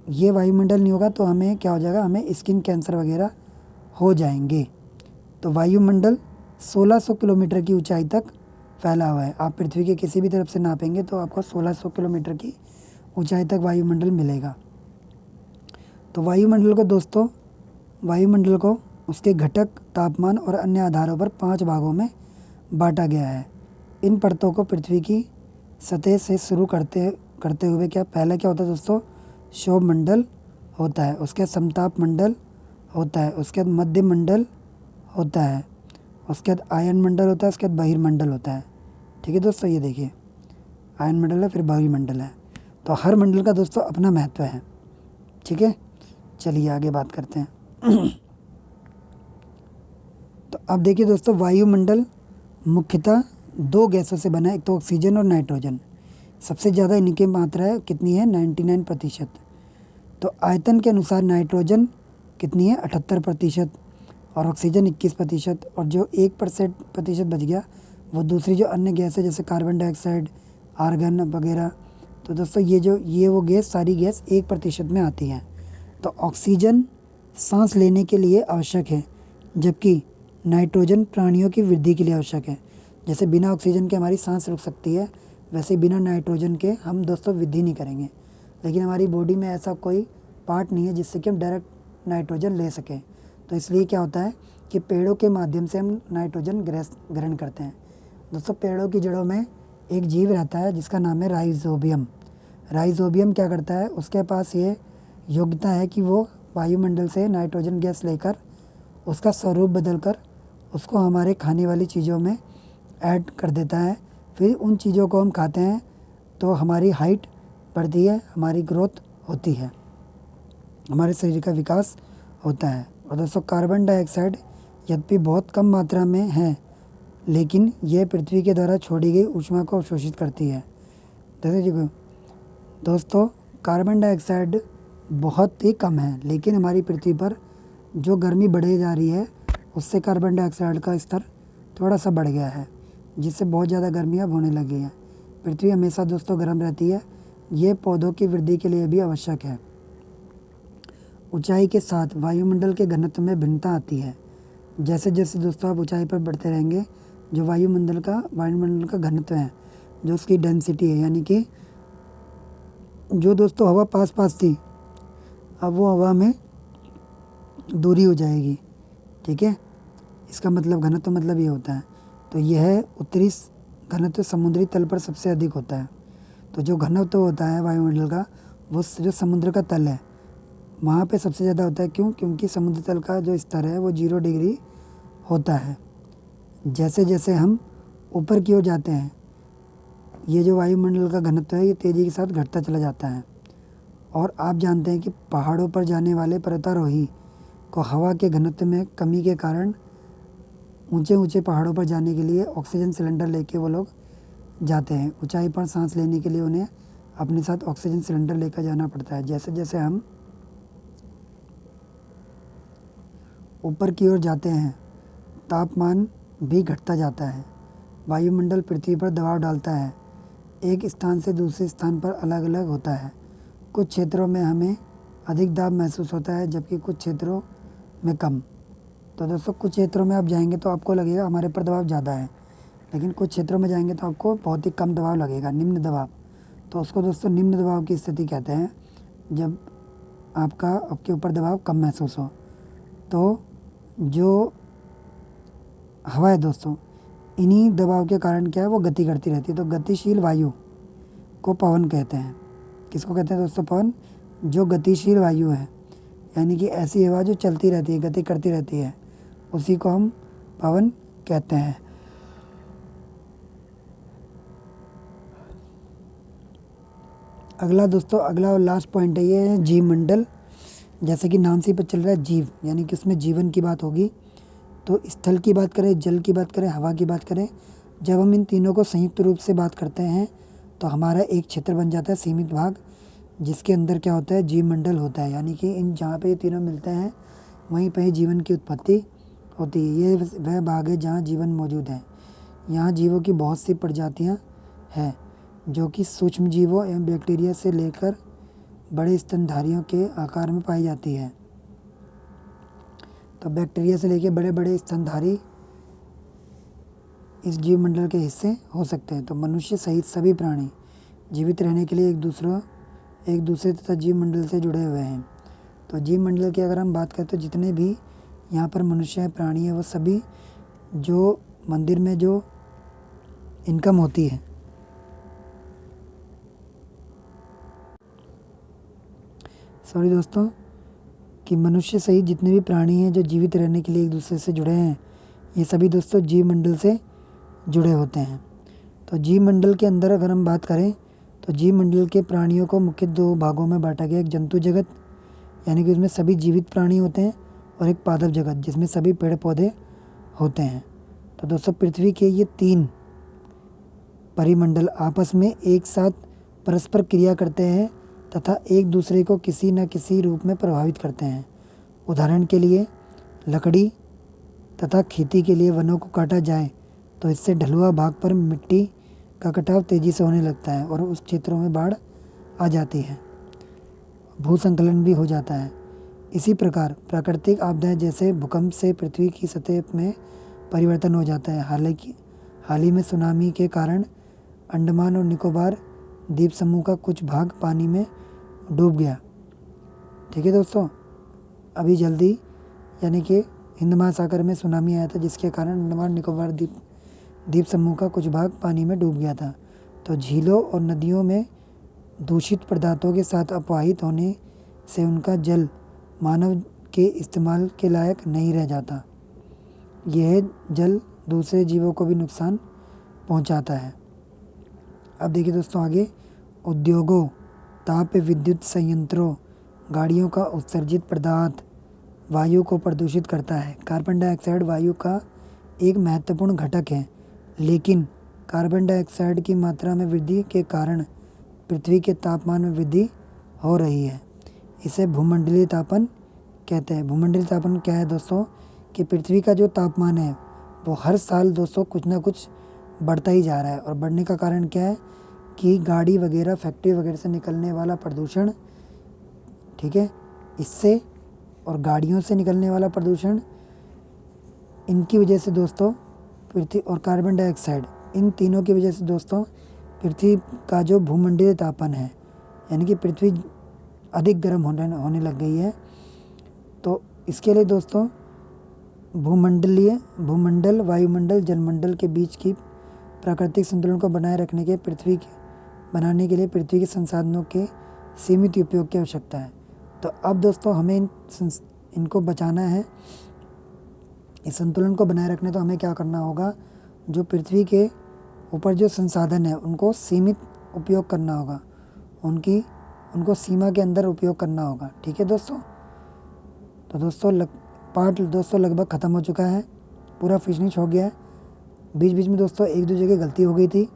ये वायुमंडल नहीं होगा तो हमें क्या हो जाएगा, हमें स्किन कैंसर वगैरह हो जाएंगे। तो वायुमंडल 1600 किलोमीटर की ऊंचाई तक फैला हुआ है। आप पृथ्वी के किसी भी तरफ से नापेंगे तो आपको 1600 किलोमीटर की ऊंचाई तक वायुमंडल मिलेगा। तो वायुमंडल को उसके घटक, तापमान और अन्य आधारों पर 5 भागों में बांटा गया है। इन परतों को पृथ्वी की सतह से शुरू करते हुए पहला क्या होता है दोस्तों, क्षोभ मंडल होता है, उसके बाद समताप मंडल होता है, उसके बाद मध्य मंडल होता है, उसके बाद आयन मंडल होता है, उसके बाद बहिर्मंडल होता है। ठीक है दोस्तों, ये देखिए आयन मंडल है, फिर बहिर्मंडल है। तो हर मंडल का दोस्तों अपना महत्व है। ठीक है, चलिए आगे बात करते हैं। तो अब देखिए दोस्तों, वायुमंडल मुख्यतः 2 गैसों से बना है, एक तो ऑक्सीजन और नाइट्रोजन। सबसे ज़्यादा इनकी मात्रा है कितनी है, 99%। तो आयतन के अनुसार नाइट्रोजन कितनी है, 78%, और ऑक्सीजन 21%, और जो 1% बच गया वो दूसरी जो अन्य गैस है, जैसे कार्बन डाइऑक्साइड, आर्गन वगैरह। तो दोस्तों ये वो गैस, सारी गैस 1% में आती है। तो ऑक्सीजन सांस लेने के लिए आवश्यक है, जबकि नाइट्रोजन प्राणियों की वृद्धि के लिए आवश्यक है। जैसे बिना ऑक्सीजन के हमारी सांस रुक सकती है, वैसे बिना नाइट्रोजन के हम दोस्तों वृद्धि नहीं करेंगे। लेकिन हमारी बॉडी में ऐसा कोई पार्ट नहीं है जिससे कि हम डायरेक्ट नाइट्रोजन ले सकें। तो इसलिए क्या होता है कि पेड़ों के माध्यम से हम नाइट्रोजन ग्रहण करते हैं। दोस्तों पेड़ों की जड़ों में एक जीव रहता है जिसका नाम है राइजोबियम। राइजोबियम क्या करता है, उसके पास ये योग्यता है कि वो वायुमंडल से नाइट्रोजन गैस लेकर उसका स्वरूप बदलकर उसको हमारे खाने वाली चीज़ों में ऐड कर देता है। फिर उन चीज़ों को हम खाते हैं तो हमारी हाइट बढ़ती है, हमारी ग्रोथ होती है, हमारे शरीर का विकास होता है। और दोस्तों कार्बन डाइऑक्साइड यद्यपि बहुत कम मात्रा में है, लेकिन यह पृथ्वी के द्वारा छोड़ी गई ऊष्मा को अवशोषित करती है। जैसे दोस्तों कार्बन डाइऑक्साइड बहुत ही कम है, लेकिन हमारी पृथ्वी पर जो गर्मी बढ़े जा रही है उससे कार्बन डाइऑक्साइड का स्तर थोड़ा सा बढ़ गया है, जिससे बहुत ज़्यादा गर्मी अब होने लगी है। पृथ्वी हमेशा दोस्तों गर्म रहती है, ये पौधों की वृद्धि के लिए भी आवश्यक है। ऊंचाई के साथ वायुमंडल के घनत्व में भिन्नता आती है। जैसे जैसे दोस्तों आप ऊंचाई पर बढ़ते रहेंगे, जो वायुमंडल का घनत्व है, जो उसकी डेंसिटी है, यानी कि जो दोस्तों हवा पास पास थी, अब वो हवा में दूरी हो जाएगी। ठीक है, इसका मतलब घनत्व मतलब ये होता है। तो यह उत्तरी घनत्व समुद्री तल पर सबसे अधिक होता है। तो जो घनत्व होता है वायुमंडल का, वो जो समुद्र का तल है वहाँ पे सबसे ज़्यादा होता है। क्यों? क्योंकि समुद्र तल का जो स्तर है वो 0 डिग्री होता है। जैसे जैसे हम ऊपर की ओर जाते हैं, ये जो वायुमंडल का घनत्व है ये तेज़ी के साथ घटता चला जाता है। और आप जानते हैं कि पहाड़ों पर जाने वाले पर्वतारोही को हवा के घनत्व में कमी के कारण ऊंचे ऊंचे पहाड़ों पर जाने के लिए ऑक्सीजन सिलेंडर लेके वो लोग जाते हैं। ऊंचाई पर सांस लेने के लिए उन्हें अपने साथ ऑक्सीजन सिलेंडर लेकर जाना पड़ता है। जैसे जैसे हम ऊपर की ओर जाते हैं, तापमान भी घटता जाता है। वायुमंडल पृथ्वी पर दबाव डालता है, एक स्थान से दूसरे स्थान पर अलग अलग होता है। कुछ क्षेत्रों में हमें अधिक दाब महसूस होता है, जबकि कुछ क्षेत्रों में कम। तो दोस्तों कुछ क्षेत्रों में आप जाएंगे तो आपको लगेगा हमारे पर दबाव ज़्यादा है, लेकिन कुछ क्षेत्रों में जाएंगे तो आपको बहुत ही कम दबाव लगेगा, निम्न दबाव। तो उसको दोस्तों निम्न दबाव की स्थिति कहते हैं, जब आपके ऊपर दबाव कम महसूस हो। तो जो हवा है दोस्तों, इन्हीं दबाव के कारण क्या है, वो गति करती रहती है। तो गतिशील वायु को पवन कहते हैं। किसको कहते हैं दोस्तों? पवन। जो गतिशील वायु है, यानी कि ऐसी हवा जो चलती रहती है, गति करती रहती है, उसी को हम पवन कहते हैं। अगला और लास्ट पॉइंट है, ये है जीव मंडल। जैसे कि नाम से ही पता चल रहा है जीव, यानी कि उसमें जीवन की बात होगी। तो स्थल की बात करें, जल की बात करें, हवा की बात करें, जब हम इन तीनों को संयुक्त रूप से बात करते हैं तो हमारा एक क्षेत्र बन जाता है, सीमित भाग, जिसके अंदर क्या होता है, जीव मंडल होता है। यानी कि इन जहाँ पे ये तीनों मिलते हैं वहीं पे जीवन की उत्पत्ति होती है। ये वह भाग है जहाँ जीवन मौजूद है। यहाँ जीवों की बहुत सी प्रजातियाँ हैं, जो कि सूक्ष्म जीवों एवं बैक्टीरिया से लेकर बड़े स्तनधारियों के आकार में पाई जाती है। तो बैक्टीरिया से लेकर बड़े बड़े स्तनधारी इस जीव मंडल के हिस्से हो सकते हैं। तो मनुष्य सहित सभी प्राणी जीवित रहने के लिए एक दूसरे तथा जीव मंडल से जुड़े हुए हैं। तो जीव मंडल की अगर हम बात करें तो जितने भी यहाँ पर मनुष्य है, प्राणी है, वो सभी जो मंदिर में जो इनकम होती है, सॉरी दोस्तों, कि मनुष्य सहित जितने भी प्राणी हैं जो जीवित रहने के लिए एक दूसरे से जुड़े हैं, ये सभी दोस्तों जीव मंडल से जुड़े होते हैं। तो जीव मंडल के अंदर अगर हम बात करें तो जीव मंडल के प्राणियों को मुख्य 2 भागों में बांटा गया। एक जंतु जगत, यानी कि उसमें सभी जीवित प्राणी होते हैं, और एक पादप जगत, जिसमें सभी पेड़ पौधे होते हैं। तो दोस्तों पृथ्वी के ये 3 परिमंडल आपस में एक साथ परस्पर क्रिया करते हैं तथा एक दूसरे को किसी न किसी रूप में प्रभावित करते हैं। उदाहरण के लिए लकड़ी तथा खेती के लिए वनों को काटा जाए तो इससे ढलुआ भाग पर मिट्टी का कटाव तेज़ी से होने लगता है और उस क्षेत्रों में बाढ़ आ जाती है, भूसंकलन भी हो जाता है। इसी प्रकार प्राकृतिक आपदाएं जैसे भूकंप से पृथ्वी की सतह में परिवर्तन हो जाता है। हाल ही में सुनामी के कारण अंडमान और निकोबार द्वीप समूह का कुछ भाग पानी में डूब गया। ठीक है दोस्तों, अभी जल्दी, यानी कि हिंद महासागर में सुनामी आया था, जिसके कारण अंडमान निकोबार द्वीप समूह का कुछ भाग पानी में डूब गया था। तो झीलों और नदियों में दूषित पदार्थों के साथ अपवाहित होने से उनका जल मानव के इस्तेमाल के लायक नहीं रह जाता। यह जल दूसरे जीवों को भी नुकसान पहुंचाता है। अब देखिए दोस्तों आगे, उद्योगों, ताप विद्युत संयंत्रों, गाड़ियों का उत्सर्जित पदार्थ वायु को प्रदूषित करता है। कार्बन डाइऑक्साइड वायु का एक महत्वपूर्ण घटक है, लेकिन कार्बन डाइऑक्साइड की मात्रा में वृद्धि के कारण पृथ्वी के तापमान में वृद्धि हो रही है। इसे भूमंडलीय तापन कहते हैं। भूमंडलीय तापन क्या है दोस्तों, कि पृथ्वी का जो तापमान है वो हर साल दोस्तों कुछ ना कुछ बढ़ता ही जा रहा है। और बढ़ने का कारण क्या है, कि गाड़ी वगैरह, फैक्ट्री वगैरह से निकलने वाला प्रदूषण, ठीक है, इससे, और गाड़ियों से निकलने वाला प्रदूषण इनकी वजह से दोस्तों पृथ्वी और कार्बन डाइऑक्साइड, इन तीनों की वजह से दोस्तों पृथ्वी का जो भूमंडलीय तापन है, यानी कि पृथ्वी अधिक गर्म होने लग गई है। तो इसके लिए दोस्तों भूमंडल, वायुमंडल, जलमंडल के बीच की प्राकृतिक संतुलन को बनाए रखने के बनाने के लिए पृथ्वी के संसाधनों के सीमित उपयोग की आवश्यकता है। तो अब दोस्तों हमें इनको बचाना है, इस संतुलन को बनाए रखने तो हमें क्या करना होगा, जो पृथ्वी के ऊपर जो संसाधन है उनको सीमित उपयोग करना होगा, उनको सीमा के अंदर उपयोग करना होगा। ठीक है दोस्तों। तो दोस्तों पार्ट दोस्तों लगभग ख़त्म हो चुका है, पूरा फिनिश हो गया है। बीच बीच में दोस्तों एक दो जगह गलती हो गई थी,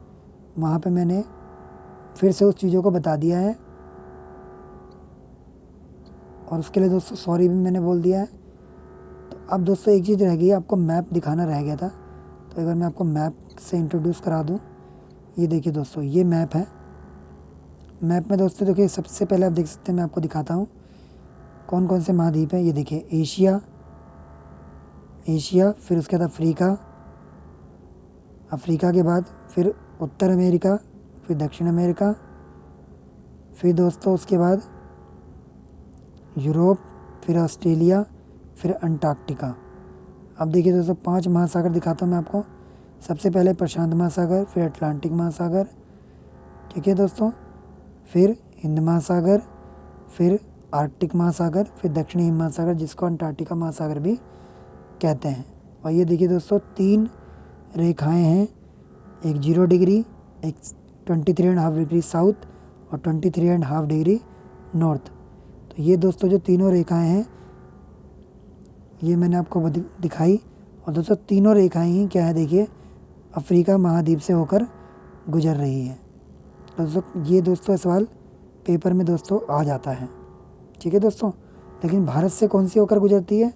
वहाँ पे मैंने फिर से उस चीज़ों को बता दिया है और उसके लिए दोस्तों सॉरी भी मैंने बोल दिया है। तो अब दोस्तों एक चीज़ रह गई है, आपको मैप दिखाना रह गया था, तो एक बार मैं आपको मैप से इंट्रोड्यूस करा दूँ। ये देखिए दोस्तों, ये मैप है। मैप में दोस्तों देखिए सबसे पहले आप देख सकते हैं, मैं आपको दिखाता हूँ कौन कौन से महाद्वीप हैं। ये देखिए एशिया, फिर उसके बाद अफ्रीका के बाद फिर उत्तर अमेरिका, फिर दक्षिण अमेरिका, फिर दोस्तों उसके बाद यूरोप, फिर ऑस्ट्रेलिया, फिर अंटार्कटिका। अब देखिए दोस्तों 5 महासागर दिखाता हूँ मैं आपको। सबसे पहले प्रशांत महासागर, फिर अटलांटिक महासागर, ठीक है दोस्तों, फिर हिंद महासागर, फिर आर्कटिक महासागर, फिर दक्षिणी हिंद महासागर जिसको अंटार्कटिका महासागर भी कहते हैं। और ये देखिए दोस्तों 3 रेखाएं हैं, एक 0 डिग्री, एक 23.5 डिग्री साउथ और 23.5 डिग्री नॉर्थ। तो ये दोस्तों जो तीनों रेखाएं हैं ये मैंने आपको दिखाई। और दोस्तों तीनों रेखाएं ही क्या है, देखिए अफ्रीका महाद्वीप से होकर गुजर रही है। दोस्तों ये दोस्तों सवाल पेपर में दोस्तों आ जाता है। ठीक है दोस्तों। लेकिन भारत से कौन सी होकर गुजरती है,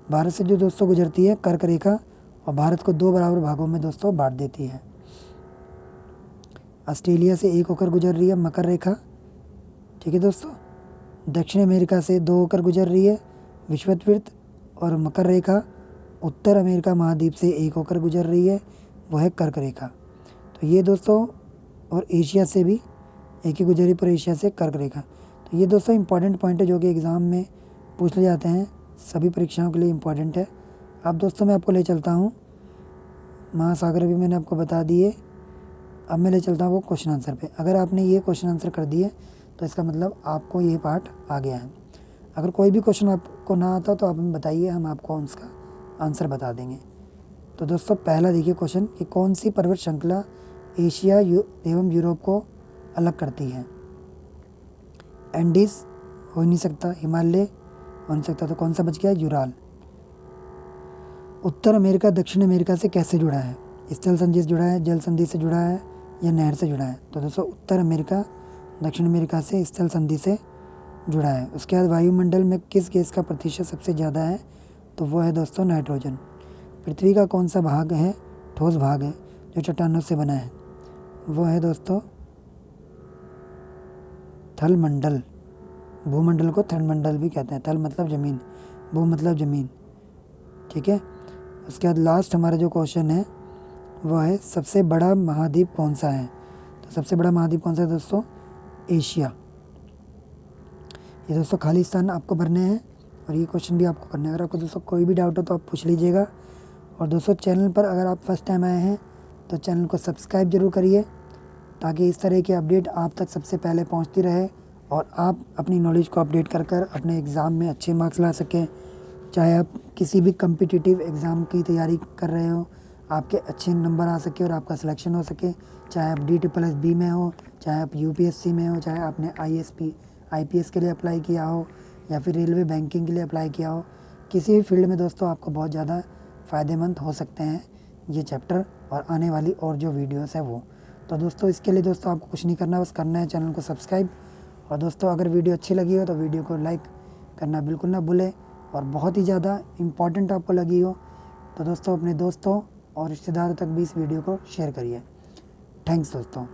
भारत से जो दोस्तों गुजरती है कर्क रेखा, और भारत को 2 बराबर भागों में दोस्तों बांट देती है। ऑस्ट्रेलिया से एक होकर गुजर रही है मकर रेखा, ठीक है दोस्तों। दक्षिण अमेरिका से 2 होकर गुजर रही है विषुववृत्त और मकर रेखा। उत्तर अमेरिका महाद्वीप से एक होकर गुजर रही है, वो है कर्क रेखा। तो ये दोस्तों, और एशिया से भी एक ही गुजरी पर एशिया से कर्क रेखा। तो ये दोस्तों इंपॉर्टेंट पॉइंट है जो कि एग्ज़ाम में पूछ ले जाते हैं, सभी परीक्षाओं के लिए इम्पॉर्टेंट है। अब दोस्तों मैं आपको ले चलता हूँ, महासागर भी मैंने आपको बता दिए। अब मैं ले चलता हूँ वो क्वेश्चन आंसर पे। अगर आपने ये क्वेश्चन आंसर कर दिए तो इसका मतलब आपको ये पार्ट आ गया है। अगर कोई भी क्वेश्चन आपको ना आता तो आप हमें बताइए, हम आपको उसका आंसर बता देंगे। तो दोस्तों पहला देखिए क्वेश्चन कि कौन सी पर्वत श्रृंखला एशिया एवं यूरोप को अलग करती है। एंडीज हो ही नहीं सकता, हिमालय हो नहीं सकता, तो कौन सा बच गया, यूराल। उत्तर अमेरिका दक्षिण अमेरिका से कैसे जुड़ा है, स्थल संधि से जुड़ा है, जल संधि से जुड़ा है या नहर से जुड़ा है। तो दोस्तों उत्तर अमेरिका दक्षिण अमेरिका से स्थल संधि से जुड़ा है। उसके बाद वायुमंडल में किस गैस का प्रतिशत सबसे ज़्यादा है, तो वो है दोस्तों नाइट्रोजन। पृथ्वी का कौन सा भाग है, ठोस भाग है जो चट्टानों से बना है, वो है दोस्तों थलमंडल। भूमंडल को थलमंडल भी कहते हैं, थल मतलब ज़मीन, भू मतलब ज़मीन, ठीक है। उसके बाद लास्ट हमारा जो क्वेश्चन है वो है सबसे बड़ा महाद्वीप कौन सा है। तो सबसे बड़ा महाद्वीप कौन सा है दोस्तों, एशिया। ये दोस्तों खाली स्थान आपको भरने हैं और ये क्वेश्चन भी आपको करना है। अगर आपको दोस्तों कोई भी डाउट हो तो आप पूछ लीजिएगा। और दोस्तों चैनल पर अगर आप फर्स्ट टाइम आए हैं तो चैनल को सब्सक्राइब जरूर करिए, ताकि इस तरह की अपडेट आप तक सबसे पहले पहुंचती रहे और आप अपनी नॉलेज को अपडेट कर कर अपने एग्ज़ाम में अच्छे मार्क्स ला सकें। चाहे आप किसी भी कम्पिटिटिव एग्ज़ाम की तैयारी कर रहे हो, आपके अच्छे नंबर आ सके और आपका सिलेक्शन हो सके। चाहे आप DSSB में हो, चाहे आप UPSC में हो, चाहे आपने IPS के लिए अप्लाई किया हो या फिर रेलवे बैंकिंग के लिए अप्लाई किया हो, किसी भी फील्ड में दोस्तों आपको बहुत ज़्यादा फ़ायदेमंद हो सकते हैं ये चैप्टर और आने वाली और जो वीडियोस है वो। तो दोस्तों इसके लिए दोस्तों आपको कुछ नहीं करना, बस करना है चैनल को सब्सक्राइब। और दोस्तों अगर वीडियो अच्छी लगी हो तो वीडियो को लाइक करना बिल्कुल ना भूलें, और बहुत ही ज़्यादा इम्पॉर्टेंट आपको लगी हो तो दोस्तों अपने दोस्तों और रिश्तेदारों तक भी इस वीडियो को शेयर करिए। थैंक्स दोस्तों।